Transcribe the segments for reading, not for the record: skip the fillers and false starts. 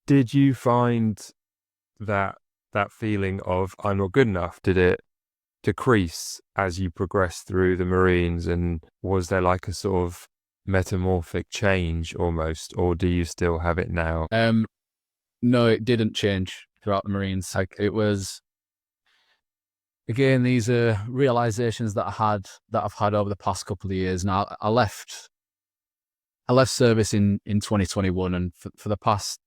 Did you find that that feeling of I'm not good enough, did it decrease as you progressed through the Marines? And was there like a sort of metamorphic change almost, or do you still have it now? No, it didn't change throughout the Marines. Like it was, again, these are realizations that I've had over the past couple of years. Now I left service in 2021, and for the past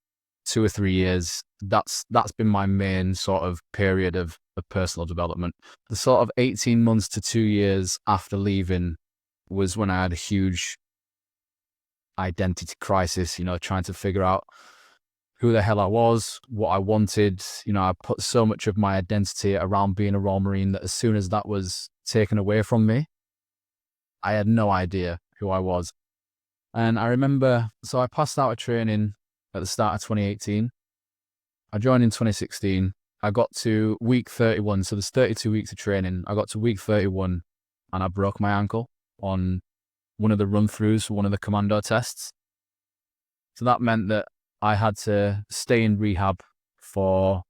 2 or 3 years, that's been my main sort of period of personal development. The sort of 18 months to 2 years after leaving was when I had a huge identity crisis, trying to figure out who the hell I was, what I wanted. I put so much of my identity around being a Royal Marine that as soon as that was taken away from me, I had no idea who I was. And I remember, so I passed out of training at the start of 2018. I joined in 2016. I got to week 31. So there's 32 weeks of training. I got to week 31 and I broke my ankle on one of the run-throughs for one of the commando tests. So that meant that I had to stay in rehab for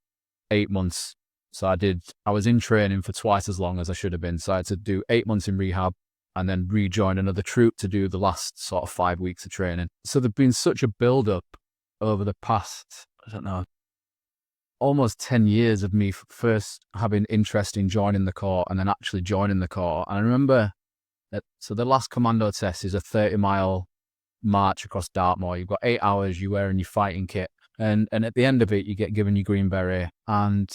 8 months. So I was in training for twice as long as I should have been. So I had to do 8 months in rehab and then rejoin another troop to do the last sort of 5 weeks of training. So there's been such a build-up over the past, I don't know, almost 10 years of me first having interest in joining the Corps and then actually joining the Corps. And I remember that, so the last commando test is a 30-mile march across Dartmoor. You've got 8 hours, you're wearing your fighting kit. And at the end of it, you get given your green beret and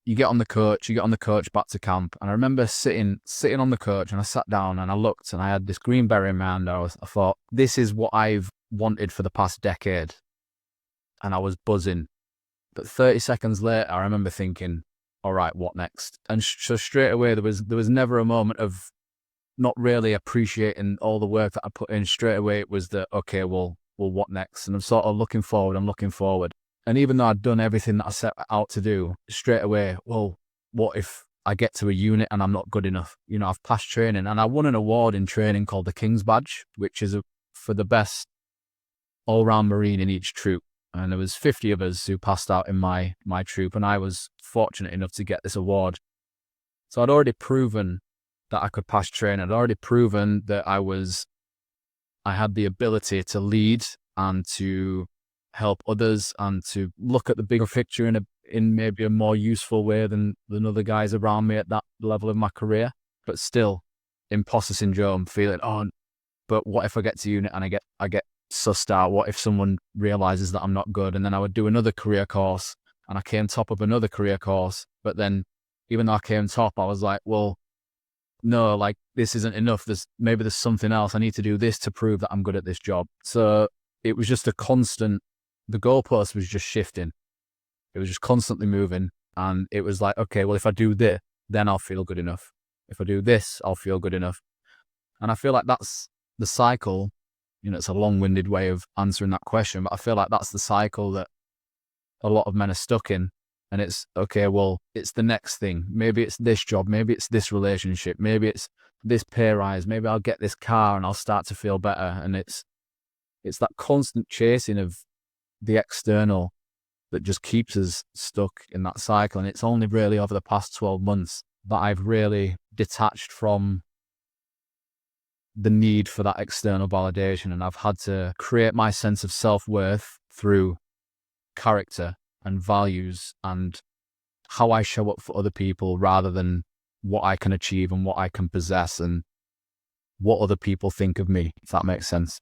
you get on the coach back to camp. And I remember sitting on the coach and I sat down and I looked and I had this green beret in my hand. I thought, this is what I've wanted for the past decade. And I was buzzing. But 30 seconds later, I remember thinking, all right, what next? And so straight away, there was never a moment of not really appreciating all the work that I put in. Straight away, it was okay, well, what next? And I'm sort of looking forward. And even though I'd done everything that I set out to do, straight away, well, what if I get to a unit and I'm not good enough? I've passed training and I won an award in training called the King's Badge, which is for the best all-round Marine in each troop. And there was 50 of us who passed out in my troop, and I was fortunate enough to get this award. So I'd already proven that I could pass training. I'd already proven that I had the ability to lead and to help others and to look at the bigger picture in maybe a more useful way than other guys around me at that level of my career. But still, imposter syndrome, feeling, but what if I get to unit and I get sussed out? What if someone realizes that I'm not good? And then I would do another career course and I came top of another career course. But then even though I came top, I was like, well, no, like this isn't enough. Maybe there's something else. I need to do this to prove that I'm good at this job. So it was just the goalpost was just shifting. It was just constantly moving. And it was like, okay, well, if I do this, then I'll feel good enough. If I do this, I'll feel good enough. And I feel like that's the cycle. It's a long-winded way of answering that question, but I feel like that's the cycle that a lot of men are stuck in. And it's, okay, well, it's the next thing. Maybe it's this job. Maybe it's this relationship. Maybe it's this pay rise. Maybe I'll get this car and I'll start to feel better. And it's that constant chasing of the external that just keeps us stuck in that cycle. And it's only really over the past 12 months that I've really detached from the need for that external validation. And I've had to create my sense of self-worth through character and values and how I show up for other people rather than what I can achieve and what I can possess and what other people think of me, if that makes sense.